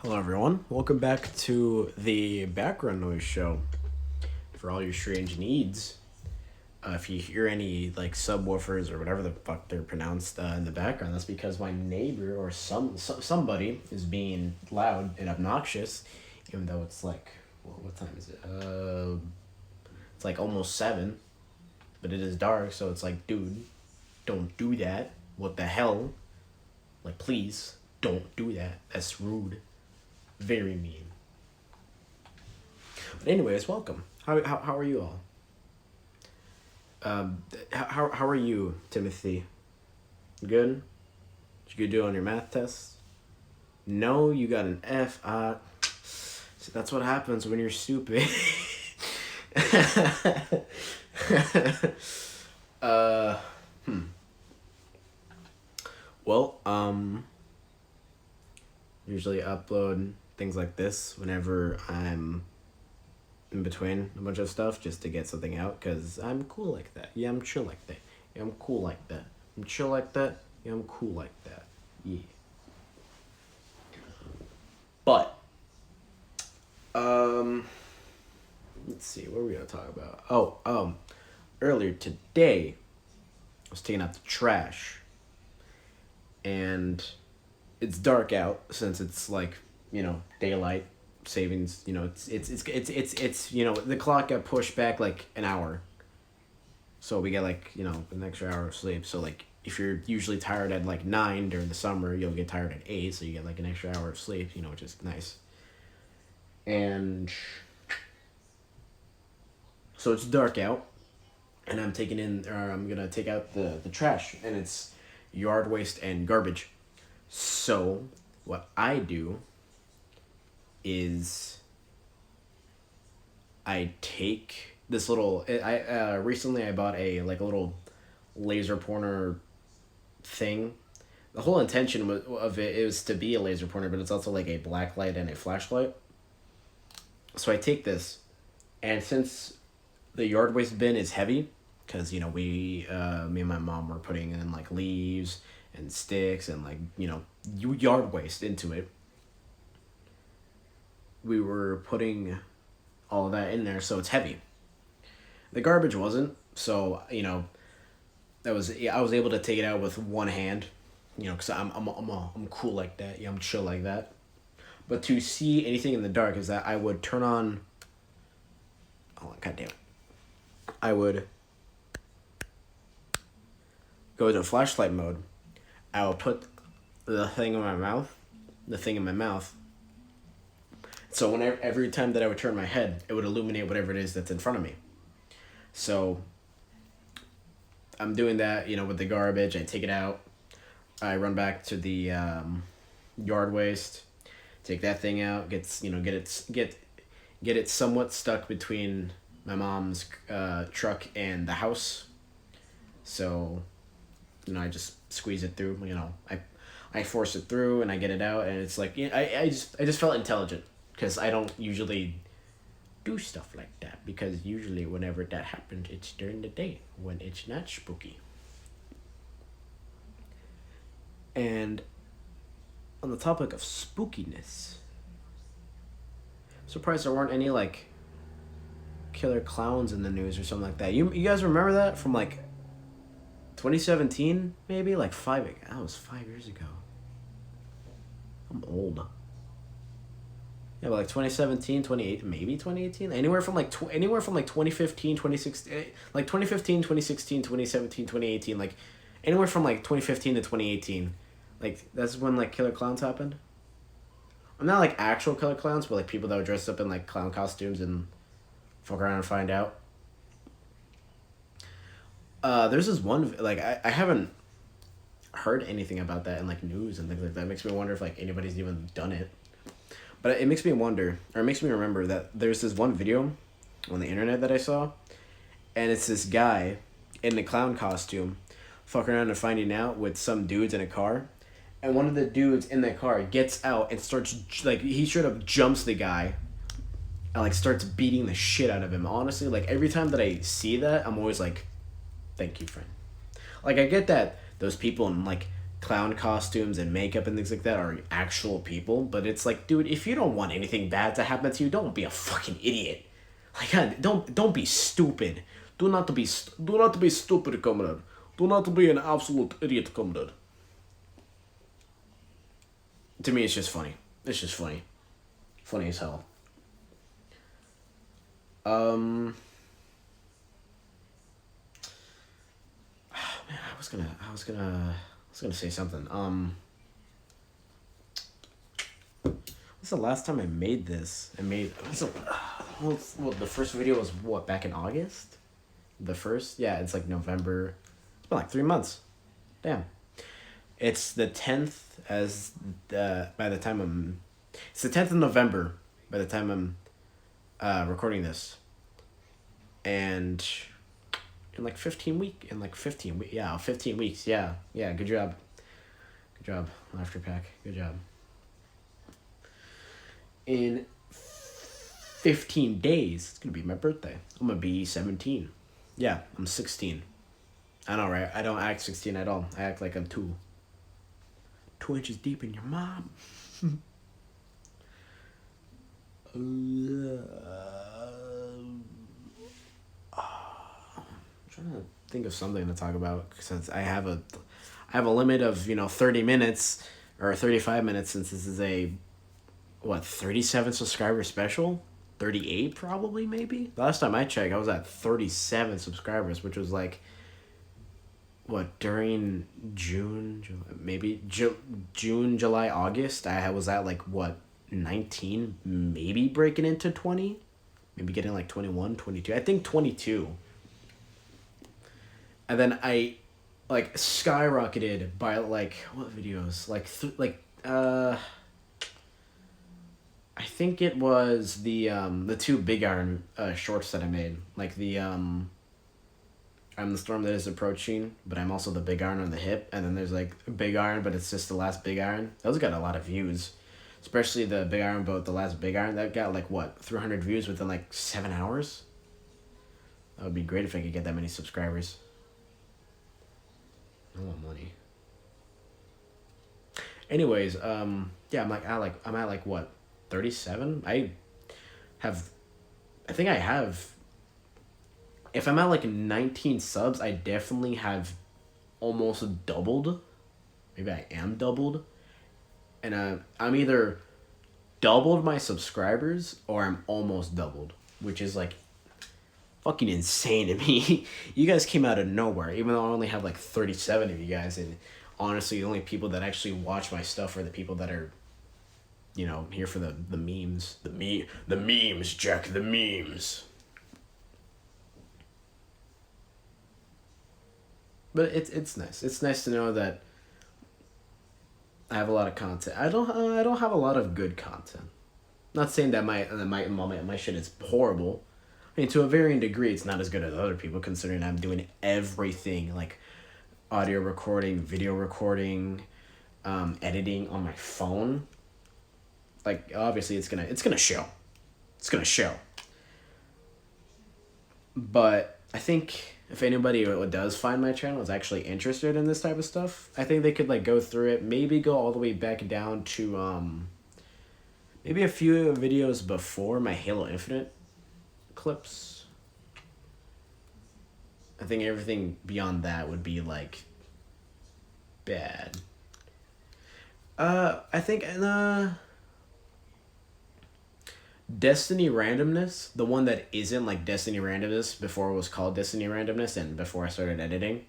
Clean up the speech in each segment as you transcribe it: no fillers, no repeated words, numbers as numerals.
Hello, everyone. Welcome back to the background noise show for all your strange needs. If you hear any like subwoofers or whatever the fuck they're pronounced in the background, that's because my neighbor or somebody is being loud and obnoxious, even though it's like what time is it? It's like almost 7, but it is dark, so it's like, dude, don't do that. What the hell? Like, please don't do that. That's rude. Very mean. But anyways, welcome. How are you all? How are you, Timothy? Good? Did you do on your math test? No, you got an F. See, that's what happens when you're stupid. uh, hmm. Well, usually upload things like this whenever I'm in between a bunch of stuff just to get something out because I'm cool like that. Yeah, I'm chill like that. Yeah, I'm cool like that. I'm chill like that. Yeah, I'm cool like that. Yeah. But, let's see, what are we gonna talk about? Earlier today, I was taking out the trash, and it's dark out since it's like, daylight savings. The clock got pushed back like an hour, so we get like an extra hour of sleep. So like if you're usually tired at like 9 during the summer, you'll get tired at 8, so you get like an extra hour of sleep, which is nice. And so it's dark out, and I'm gonna take out the trash, and it's yard waste and garbage. So what I do is I take this little. I recently I bought a little laser pointer thing. The whole intention of it is to be a laser pointer, but it's also like a black light and a flashlight. So I take this, and since the yard waste bin is heavy, because me and my mom were putting in like leaves and sticks and like yard waste into it. We were putting all of that in there, so it's heavy. The garbage wasn't, so I was able to take it out with one hand, because I'm cool like that. Yeah, I'm chill like that. But to see anything in the dark is that I would turn on. Oh goddamn! I would go to flashlight mode. I would put the thing in my mouth, So every time that I would turn my head, it would illuminate whatever it is that's in front of me. So I'm doing that, with the garbage. I take it out. I run back to the yard waste, take that thing out. Get it somewhat stuck between my mom's truck and the house. So, I just squeeze it through. I force it through and I get it out, and it's like I just felt intelligent. Because I don't usually do stuff like that. Because usually whenever that happens, it's during the day when it's not spooky. And on the topic of spookiness, I'm surprised there weren't any like killer clowns in the news or something like that. You guys remember that from like 2017 maybe? That was 5 years ago. I'm old. Yeah, but like 2017, 2018, maybe 2018. Anywhere from like 2015, 2016, like 2015, 2016, 2017, 2018, like anywhere from like 2015 to 2018. Like that's when like killer clowns happened. I'm not like actual killer clowns, but like people that were dressed up in like clown costumes and fuck around and find out. There's this one like I haven't heard anything about that in like news and things like that. It makes me wonder if like anybody's even done it. But it makes me wonder, or it makes me remember that there's this one video on the internet that I saw, and it's this guy in a clown costume fucking around and finding out with some dudes in a car, and one of the dudes in the car gets out and starts, like, he straight up jumps the guy and, like, starts beating the shit out of him. Honestly, like, every time that I see that, I'm always like, thank you, friend. Like, I get that those people in, like, clown costumes and makeup and things like that are actual people. But it's like, dude, if you don't want anything bad to happen to you, don't be a fucking idiot. Like, God, don't be stupid. Do not be stupid, comrade. Do not be an absolute idiot, comrade. To me, it's just funny. It's just funny. Funny as hell. Man, I was gonna say something. What's the last time I made this? Well, the first video was what, back in August? The first? Yeah, it's like November. It's been like 3 months. Damn. It's the 10th by the time it's the 10th of November by the time I'm recording this. And in like 15 weeks, yeah, 15 weeks, yeah, good job, Laughter Pack, good job. In 15 days, it's gonna be my birthday. I'm gonna be 17. Yeah, I'm 16. I know, right? I don't act 16 at all. I act like I'm 2 inches deep in your mom. I'm trying to think of something to talk about since I have a limit of 30 minutes or 35 minutes, since this is a 37 subscriber special, 38 probably, maybe. The last time I checked, I was at 37 subscribers, which was like during June, July, August. I was at like 19, maybe breaking into 20, maybe getting like 21, 22. I think 22. And then I like skyrocketed by like what videos? I think it was the 2 Big Iron shorts that I made. Like the I'm the storm that is approaching, but I'm also the big iron on the hip. And then there's like Big Iron, but it's just the last big iron. Those got a lot of views. Especially the Big Iron boat, the last big iron. That got like 300 views within like 7 hours? That would be great if I could get that many subscribers. I want money. Anyways, yeah, I'm at like what, 37? I think I have, if I'm at like 19 subs, I definitely have almost doubled. Maybe I am doubled. And I'm either doubled my subscribers or I'm almost doubled, which is like fucking insane to me. You guys came out of nowhere, even though I only have like 37 of you guys, and honestly the only people that actually watch my stuff are the people that are here for the memes. The memes, Jack, the memes. But it's nice. It's nice to know that I have a lot of content. I don't have a lot of good content. Not saying that my shit is horrible. I mean, to a varying degree, it's not as good as other people, considering I'm doing everything, like audio recording, video recording, editing on my phone. Like, obviously, it's gonna show. It's gonna show. But I think if anybody does find my channel is actually interested in this type of stuff, I think they could like go through it, maybe go all the way back down to maybe a few videos before my Halo Infinite clips. I think everything beyond that would be like bad. I think Destiny Randomness, the one that isn't like Destiny Randomness before it was called Destiny Randomness and before I started editing,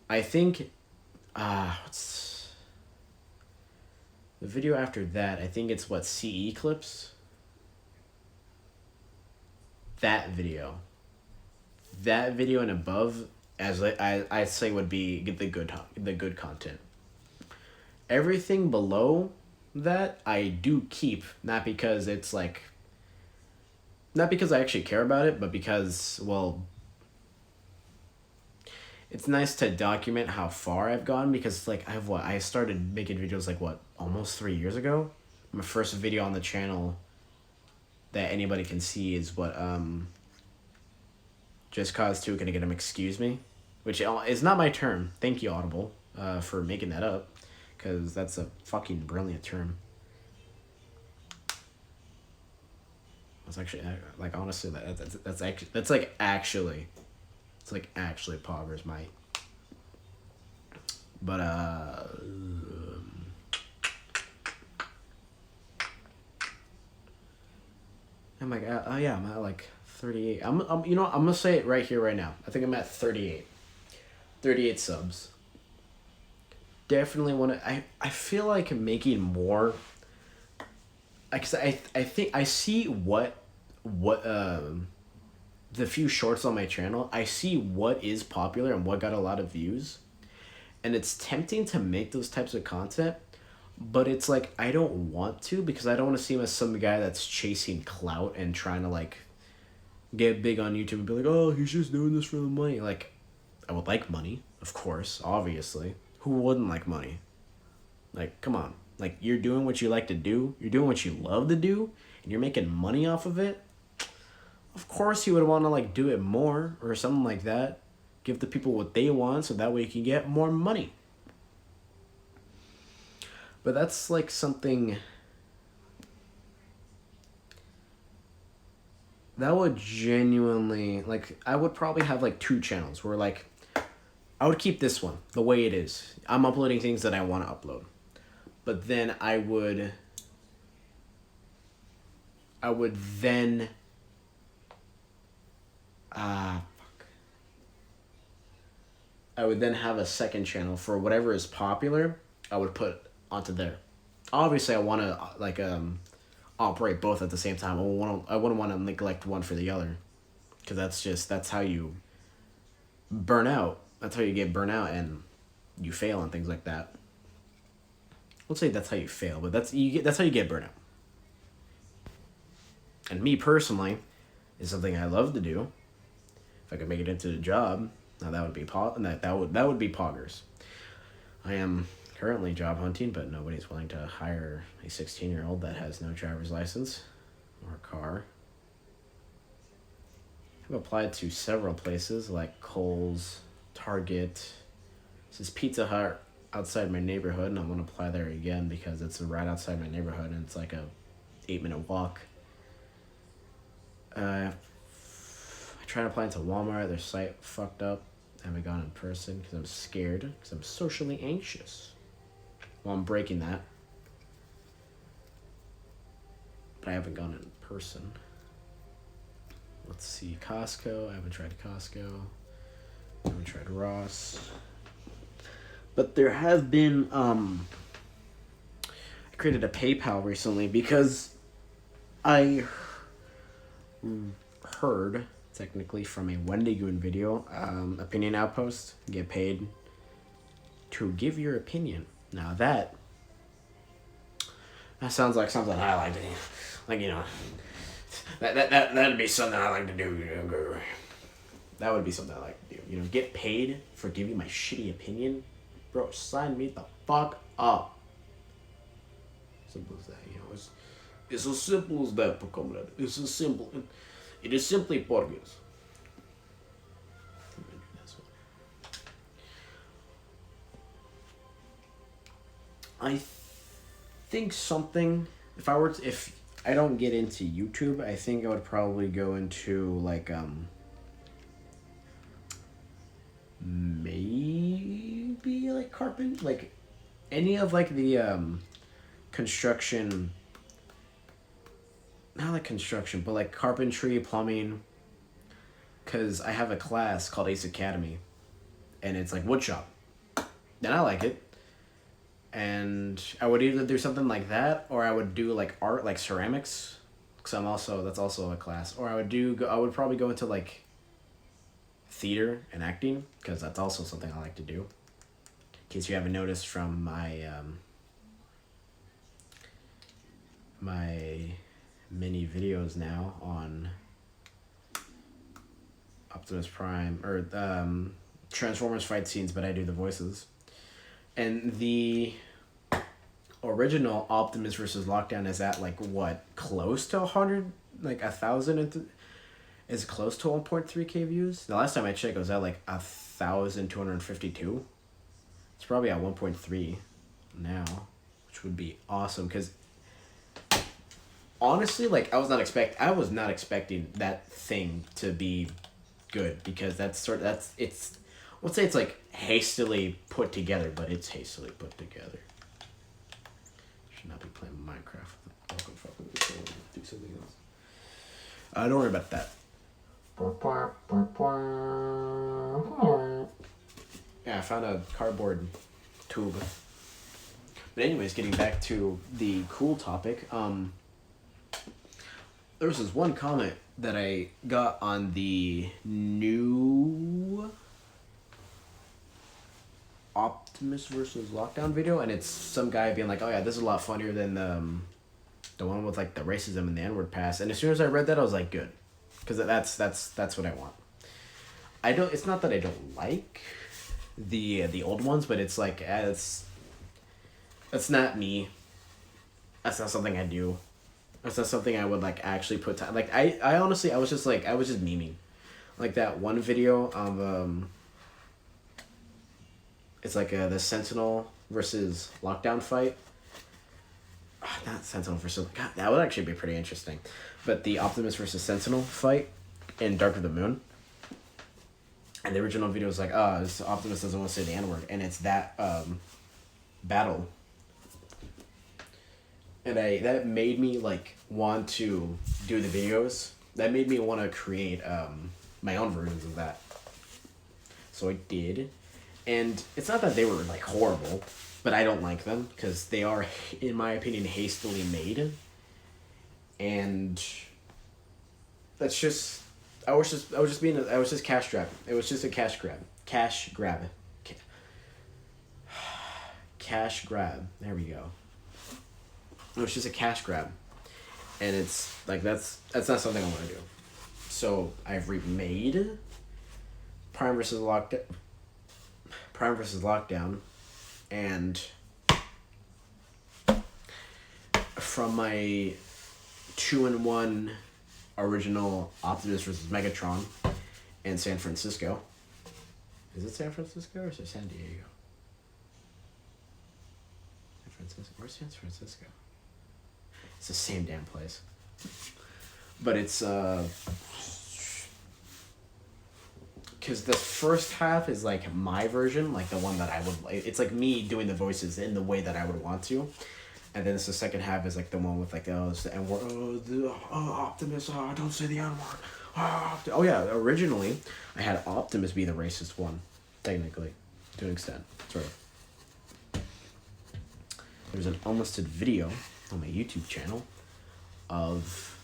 I think what's the video after that? I think it's CE clips. That video and above, as I say, would be the good content. Everything below that I do keep, not because I actually care about it, but because, well, it's nice to document how far I've gone, because like I started making videos like almost 3 years ago. My first video on the channel that anybody can see is Just Cause 2 Can I Get Him Excuse Me, which is not my term. Thank you, Audible. for making that up, because that's a fucking brilliant term. That's actually like honestly that's actually it's like actually poggers, mate. But I'm like oh yeah, I'm at like 38. I'm you know I'm gonna say it right here right now. I think I'm at 38. 38 subs. Definitely want to. I feel like making more. Cause I think I see what the few shorts on my channel. I see what is popular and what got a lot of views, and it's tempting to make those types of content, but it's like I don't want to, because I don't want to seem as some guy that's chasing clout and trying to like get big on YouTube and be like, oh, he's just doing this for the money. Like, I would like money, of course, obviously. Who wouldn't like money? Like, come on. Like, you're doing what you like to do, you're doing what you love to do, and you're making money off of it. Of course you would want to like do it more or something like that. Give the people what they want so that way you can get more money. But that's like something that would genuinely, like, I would probably have like two channels where like I would keep this one the way it is. I'm uploading things that I want to upload. But then I would then fuck. I would then have a second channel for whatever is popular. I would put onto there. Obviously, I want to like operate both at the same time. I wouldn't want to neglect one for the other, because that's how you burn out. That's how you get burnt out and you fail and things like that. Let's say that's how you fail, but that's how you get burnt out. And me personally, is something I love to do. If I could make it into a job, now that would be that would be poggers. I am currently job hunting, but nobody's willing to hire a 16-year-old that has no driver's license or car. I've applied to several places like Kohl's, Target. This is Pizza Hut outside my neighborhood, and I'm gonna apply there again because it's right outside my neighborhood and it's like a 8-minute walk. I tried applying to Walmart. Their site fucked up. I haven't gone in person because I'm scared, because I'm socially anxious. Well, I'm breaking that. But I haven't gone in person. Let's see, Costco. I haven't tried Costco. I haven't tried Ross. But there have been, I created a PayPal recently because I heard, technically, from a Wendigoon video, opinion outpost, get paid to give your opinion. Now that sounds like something I like to do. Like, you know, that'd be something I like to do. That would be something I like to do. You know, get paid for giving my shitty opinion. Bro, sign me the fuck up. Simple as that, you know. It's as simple as that, comrade. It's as simple. It is simply Portuguese. I think something. If I don't get into YouTube, I think I would probably go into like maybe like carpent, like any of like the construction, not like construction, but like carpentry, plumbing, because I have a class called Ace Academy and it's like wood shop, and I like it. And I would either do something like that, or I would do like art, like ceramics, because that's also a class. Or I would probably go into like theater and acting, because that's also something I like to do. In case you haven't noticed from my my mini videos now on Optimus Prime or Transformers fight scenes, but I do the voices. And the original Optimus versus Lockdown is at like what, close to 100, like 1,000, is close to 1.3k views. The last time I checked, it was at like 1,252. It's probably at 1.3 now, which would be awesome because honestly, like I was not expecting that thing to be good because it's I would say it's like hastily put together, but it's hastily put together. Should not be playing Minecraft. Do something else. Don't worry about that. Yeah, I found a cardboard tube. But anyways, getting back to the cool topic, there was this one comment that I got on the new Optimus versus Lockdown video, and it's some guy being like, "Oh yeah, this is a lot funnier than the one with like the racism and the N-word pass." And as soon as I read that, I was like, "Good," because that's what I want. I don't. It's not that I don't like the old ones, but it's like that's not me. That's not something I do. That's not something I would like actually put time. Like I honestly I was just memeing, like that one video of it's like the Sentinel versus Lockdown fight. Not Sentinel versus God, that would actually be pretty interesting, but the Optimus versus Sentinel fight in Dark of the Moon. And the original video was like, Optimus doesn't want to say the N-word, and it's that battle. And that made me like want to do the videos. That made me want to create my own versions of that. So I did, and it's not that they were like horrible, but I don't like them because they are, in my opinion, hastily made. And that's just I was just cash grab. It was just a cash grab. Cash grab. Cash grab. There we go. It was just a cash grab, and it's like that's not something I want to do. So I've remade Prime versus Lockdown, and from my 2-in-1 original Optimus versus Megatron in San Francisco. Is it San Francisco or is it San Diego? San Francisco. Where's San Francisco? It's the same damn place. But it's because the first half is like my version, like the one that I would. It's like me doing the voices in the way that I would want to, and then the second half is like the one with like it's the N-word. Optimus. Don't say the N-word. Oh yeah. Originally, I had Optimus be the racist one, technically, to an extent. Sort of. There's an unlisted video on my YouTube channel of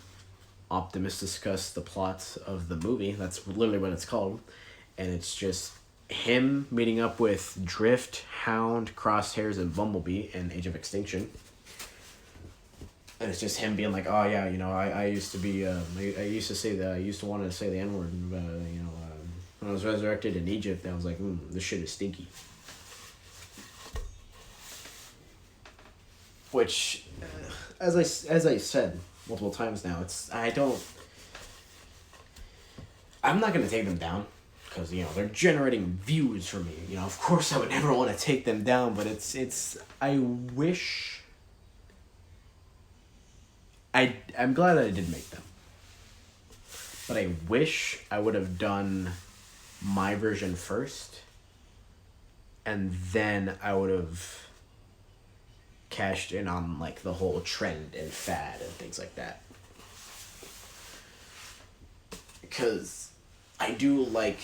Optimus discuss the plot of the movie. That's literally what it's called. And it's just him meeting up with Drift, Hound, Crosshairs, and Bumblebee in Age of Extinction. And it's just him being like, oh yeah, I used to be, I used to want to say the N-word, when I was resurrected in Egypt, I was like, this shit is stinky. Which, as I said multiple times now, I'm not going to take them down because, they're generating views for me. Of course I would never want to take them down, but I wish, I'm glad that I did make them. But I wish I would have done my version first, and then I would have cashed in on like the whole trend and fad and things like that, because I do like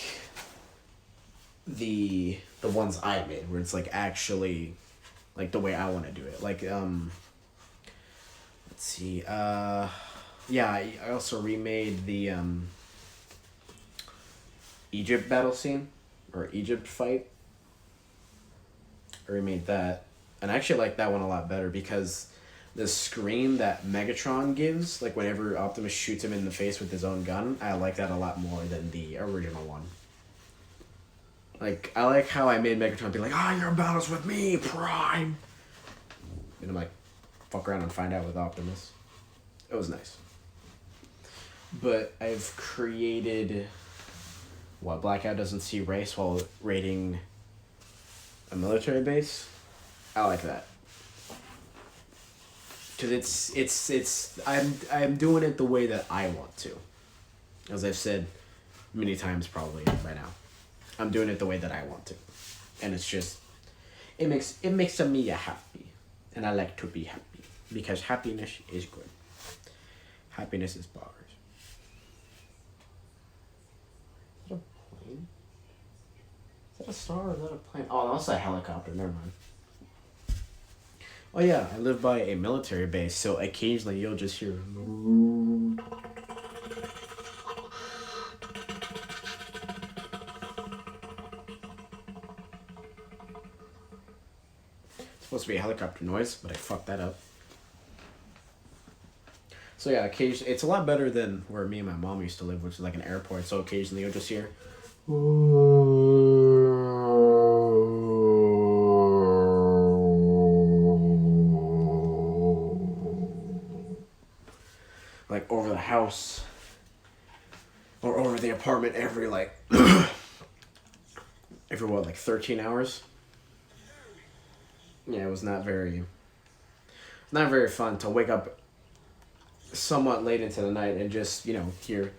the ones I made where it's like actually like the way I want to do it. Like let's see, I also remade the Egypt battle scene or Egypt fight. I remade that. And I actually like that one a lot better because the scream that Megatron gives, like whenever Optimus shoots him in the face with his own gun, I like that a lot more than the original one. Like, I like how I made Megatron be like, your battle's with me, Prime! And I'm like, fuck around and find out with Optimus. It was nice. But I've created Blackout doesn't see race while raiding A military base. I like that. Cause I'm doing it the way that I want to. As I've said many times probably by now. I'm doing it the way that I want to. And it's just it makes me happy. And I like to be happy. Because happiness is good. Happiness is bars. Is that a plane? Is that a star or is that a plane? Oh, that's a helicopter. Never mind. Oh yeah, I live by a military base, so occasionally you'll just hear. It's supposed to be a helicopter noise, but I fucked that up. So yeah, occasionally it's a lot better than where me and my mom used to live, which is like an airport. So occasionally you'll just hear. Like over the house or over the apartment every like every what, like 13 hours. Yeah, it was not very fun to wake up somewhat late into the night and just, hear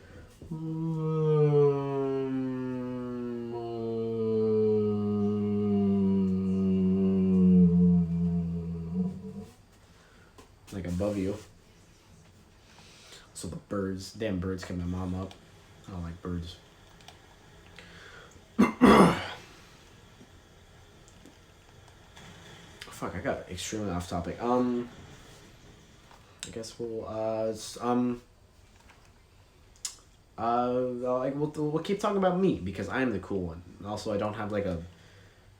like above you. So the damn birds kept my mom up. I don't like birds. Fuck, I got extremely off topic. I guess we'll keep talking about me because I'm the cool one. And also, I don't have like a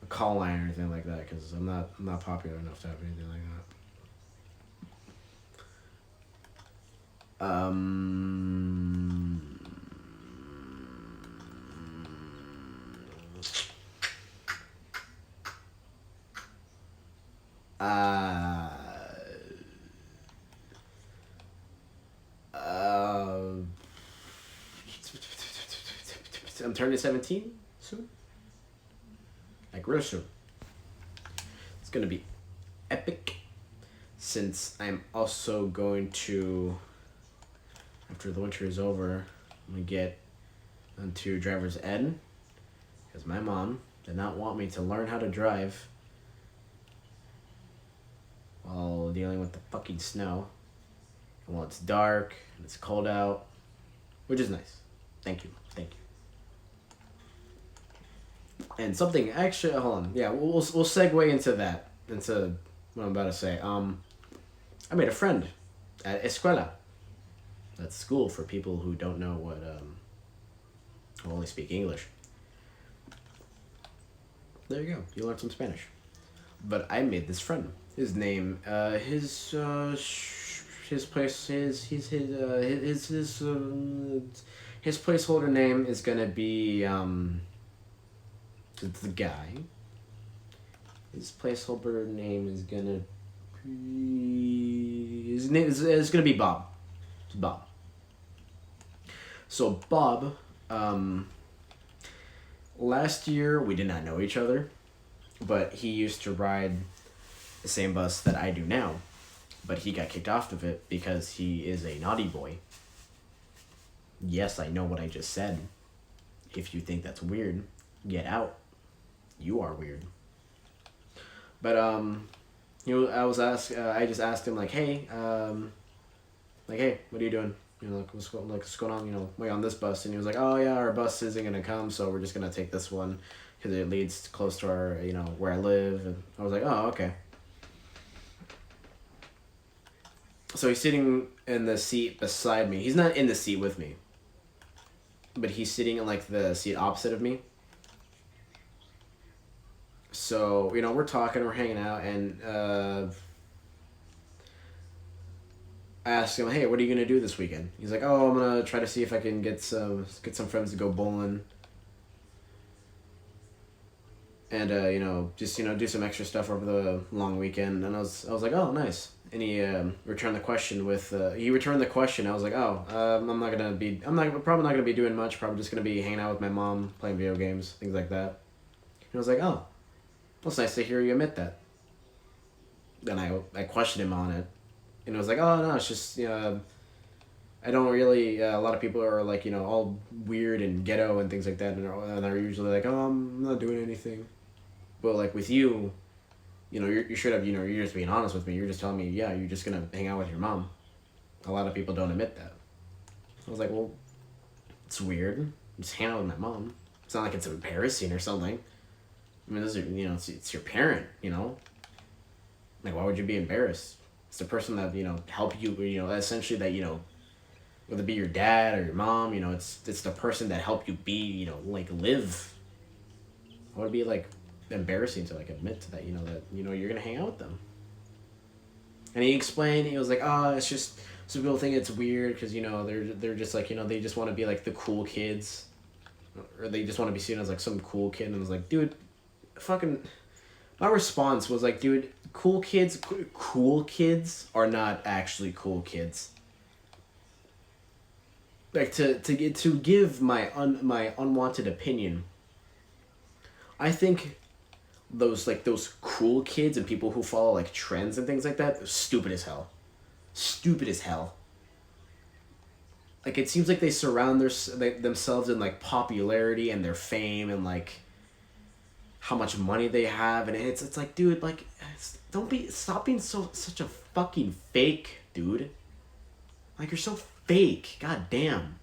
call line or anything like that because I'm not popular enough to have anything like that. Uh, I'm turning 17 soon. Like real soon. It's gonna be epic. Since I'm also going to, after the winter is over, I'm gonna get onto driver's ed. Because my mom did not want me to learn how to drive while dealing with the fucking snow. And while it's dark and it's cold out, which is nice. Thank you. And something actually, hold on. Yeah, we'll segue into that, into what I'm about to say. I made a friend at escuela. That's school for people who don't know who only speak English. There you go. You learned some Spanish. But I made this friend. His name, his placeholder name is gonna be the guy. His placeholder name is gonna be his name is gonna be Bob. It's Bob. So Bob, last year we did not know each other, but he used to ride the same bus that I do now, but he got kicked off of it because he is a naughty boy. Yes, I know what I just said. If you think that's weird, get out. You are weird. But I just asked him hey, hey, what are you doing? What's going on? Wait, on this bus, and he was like, oh yeah, our bus isn't gonna come, so we're just gonna take this one because it leads close to our, where I live. And I was like, oh, okay. So he's sitting in the seat beside me. He's not in the seat with me, but he's sitting in the seat opposite of me. So, we're talking, we're hanging out, and I asked him, hey, what are you going to do this weekend? He's like, oh, I'm going to try to see if I can get some friends to go bowling. And, just, do some extra stuff over the long weekend. And I was like, oh, nice. And he returned the question I was like, oh, I'm probably not going to be doing much. Probably just going to be hanging out with my mom, playing video games, things like that. And I was like, oh, Well, it's nice to hear you admit that. Then I questioned him on it, and it was like, oh no, it's just I don't really. A lot of people are like all weird and ghetto and things like that, and are usually like, oh, I'm not doing anything. But like with you, you should have you're just being honest with me. You're just telling me, yeah, you're just gonna hang out with your mom. A lot of people don't admit that. I was like, well, it's weird. I'm just hanging out with my mom. It's not like it's embarrassing or something. I mean, this is it's your parent. Like, why would you be embarrassed? It's the person that help you. Essentially that whether it be your dad or your mom. It's the person that helped you be like live. Why would it be like embarrassing to like admit to that that you're gonna hang out with them? And he explained. He was like, oh, it's just some people think it's weird because they're just like they just want to be like the cool kids, or they just want to be seen as like some cool kid. And I was like, dude, fucking. My response was like, dude, cool kids are not actually cool kids. Like to give my unwanted opinion. I think those cool kids and people who follow like trends and things like that, they're stupid as hell. Stupid as hell. Like it seems like they surround themselves in like popularity and their fame and like how much money they have, and it's like, dude, like stop being such a fucking fake, dude. Like you're so fake. God damn.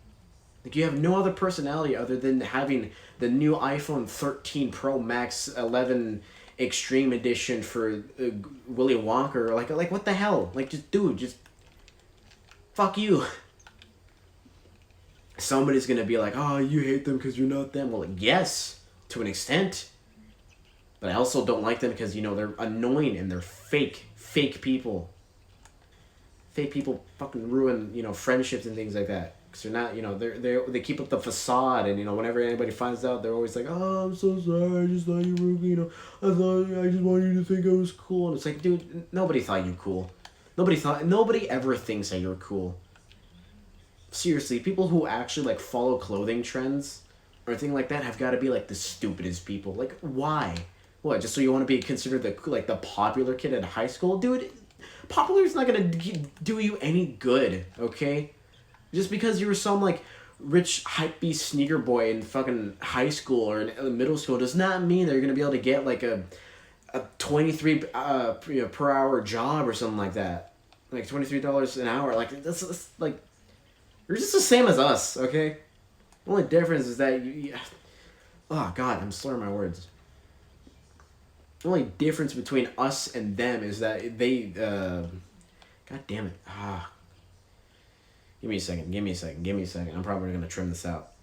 Like you have no other personality other than having the new iPhone 13 Pro Max 11 Extreme Edition for Willy Wonka. Like what the hell? Like just fuck you. Somebody's gonna be like, oh, you hate them because you're not them. Well, yes, to an extent. But I also don't like them because, they're annoying and they're fake people. Fake people fucking ruin, friendships and things like that. Because they're not, they keep up the facade. And, whenever anybody finds out, they're always like, oh, I'm so sorry. I just thought you were, I just wanted you to think I was cool. And it's like, dude, nobody thought you cool. Nobody ever thinks that you're cool. Seriously, people who actually, like, follow clothing trends or anything like that have got to be, like, the stupidest people. Like, why? What, just so you want to be considered the popular kid at high school? Dude, popular is not going to do you any good, okay? Just because you were some, like, rich, hypebeast sneaker boy in fucking high school or in middle school does not mean that you're going to be able to get, like, a 23 per hour job or something like that. Like, $23 an hour. Like, that's like, you're just the same as us, okay? The only difference is that oh, God, I'm slurring my words. The only difference between us and them is that they, God damn it. Give me a second. I'm probably going to trim this out.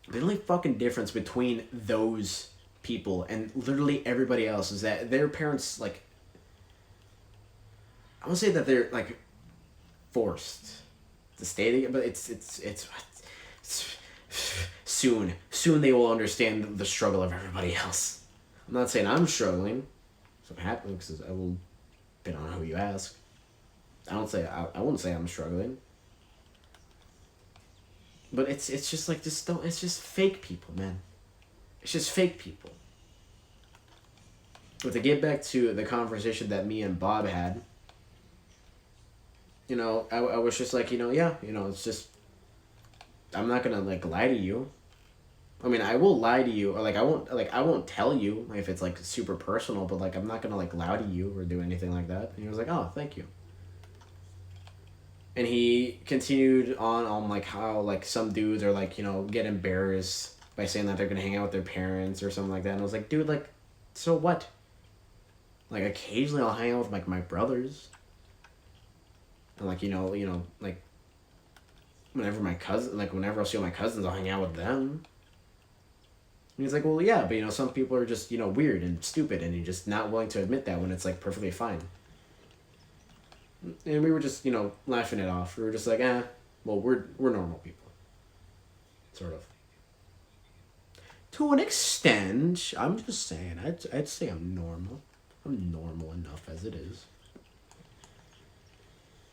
The only fucking difference between those people and literally everybody else is that their parents, like, I won't say that they're, like, forced to stay together, but it's soon they will understand the struggle of everybody else. I'm not saying I'm struggling. So I'm happy because I will depend on who you ask. I wouldn't say I'm struggling. But it's just like it's just fake people, man. It's just fake people. But to get back to the conversation that me and Bob had, I was just like, it's just, I'm not gonna like lie to you. I mean, I will lie to you, or like I won't tell you if it's like super personal, but like I'm not gonna like lie to you or do anything like that. And he was like, oh, thank you. And he continued on like how like some dudes are like get embarrassed by saying that they're gonna hang out with their parents or something like that. And I was like, dude, like, so what? Like occasionally I'll hang out with like my brothers. And like like whenever I see my cousins, I'll hang out with them. And he's like, well, yeah, but some people are just weird and stupid, and you're just not willing to admit that when it's like perfectly fine. And we were just laughing it off. We were just like, well, we're normal people, sort of. To an extent, I'm just saying. I'd say I'm normal. I'm normal enough as it is.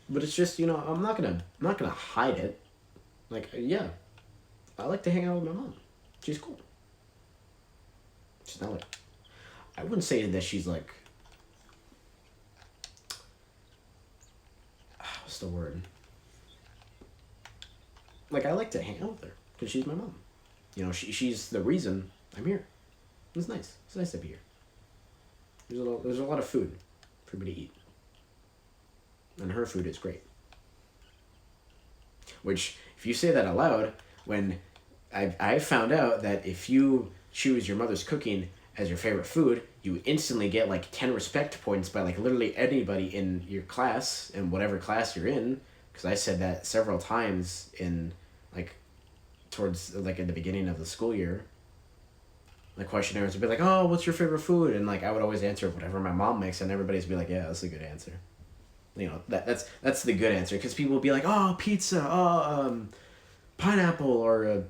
But it's just I'm not gonna hide it. Like, yeah, I like to hang out with my mom. She's cool. She's not like, I wouldn't say that she's like, what's the word? Like, I like to hang out with her because she's my mom. You know, she's the reason I'm here. It's nice. It's nice to be here. There's a lot of food for me to eat. And her food is great. Which, if you say that aloud, when I found out that if you choose your mother's cooking as your favorite food, you instantly get like 10 respect points by like literally anybody in your class, in whatever class you're in. Because I said that several times in like towards like at the beginning of the school year. The questionnaires would be like, oh, what's your favorite food? And like I would always answer whatever my mom makes, and everybody's be like, yeah, that's a good answer. You know, that's the good answer, because people will be like, oh, pizza, oh, pineapple, or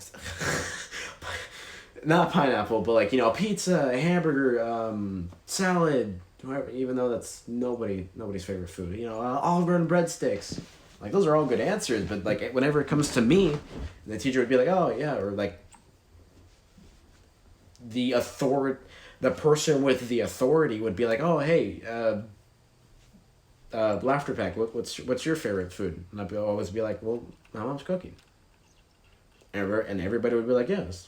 not pineapple, but like, you know, pizza, hamburger, salad, whatever, even though that's nobody's favorite food. You know, Olive Garden breadsticks. Like, those are all good answers, but like whenever it comes to me, the teacher would be like, oh yeah, or like the person with the authority would be like, oh hey, Laughter Pack, what's your favorite food? And I'd always be like, well, my mom's cooking. And everybody would be like, yeah, it's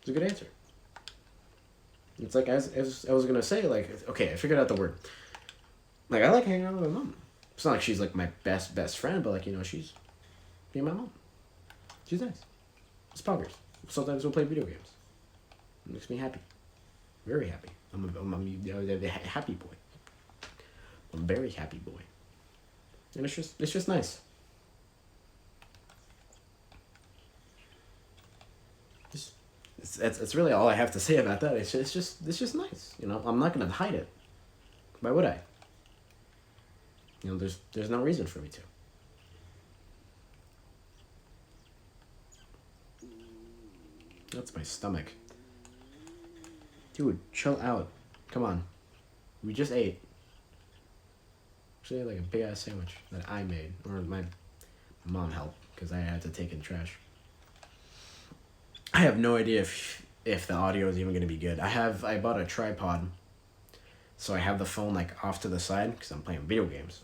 a good answer. It's like, as I was gonna say, like, okay, I figured out the word. Like, I like hanging out with my mom. It's not like she's like my best friend, but like, you know, she's my mom. She's nice. It's poggers. Sometimes we'll play video games. It makes me happy. Very happy. I'm a happy boy. I'm a very happy boy. And it's just nice. It's really all I have to say about that. It's just nice. You know, I'm not gonna hide it. Why would I? You know, there's no reason for me to. That's my stomach. Dude, chill out. Come on. We just ate. Actually, like a big ass sandwich that I made, or my mom helped because I had to take in trash. I have no idea if the audio is even gonna be good. I bought a tripod, so I have the phone like off to the side because I'm playing video games.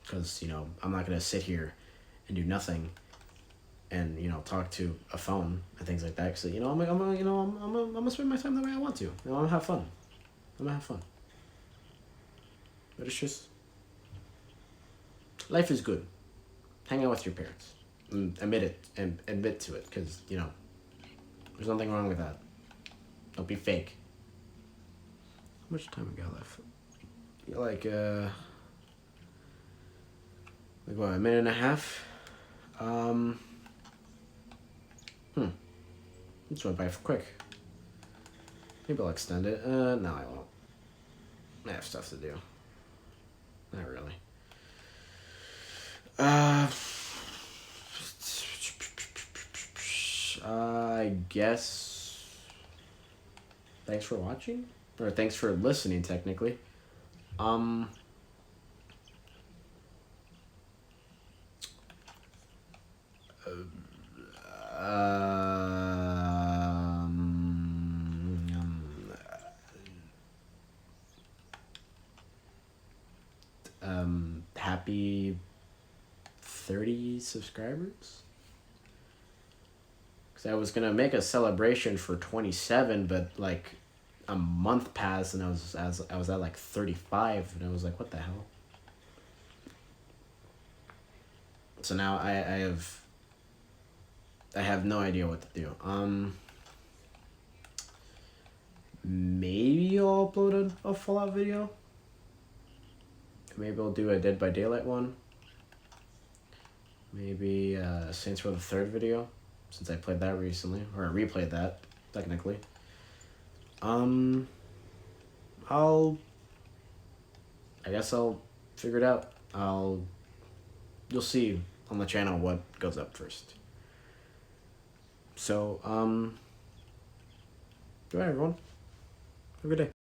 Because, you know, I'm not gonna sit here and do nothing, and, you know, talk to a phone and things like that. Because, you know, I'm gonna spend my time the way I want to. You know, I'm gonna have fun. But it's just, life is good. Hang out with your parents. And admit to it, because, you know, there's nothing wrong with that. Don't be fake. How much time we got left? Like what, a minute and a half? This went by quick. Maybe I'll extend it. No, I won't. I have stuff to do. Not really. I guess. Thanks for watching, or thanks for listening. Technically, happy 30 subscribers. Because I was gonna make a celebration for 27, but like a month passed and I was at like 35, and I was like, what the hell? So now I have no idea what to do. Maybe I'll upload a Fallout video. Maybe I'll do a Dead by Daylight one. Maybe Saints Row the Third video, since I played that recently, or I replayed that technically. I guess I'll figure it out. You'll see on the channel what goes up first. So, goodbye everyone. Have a good day.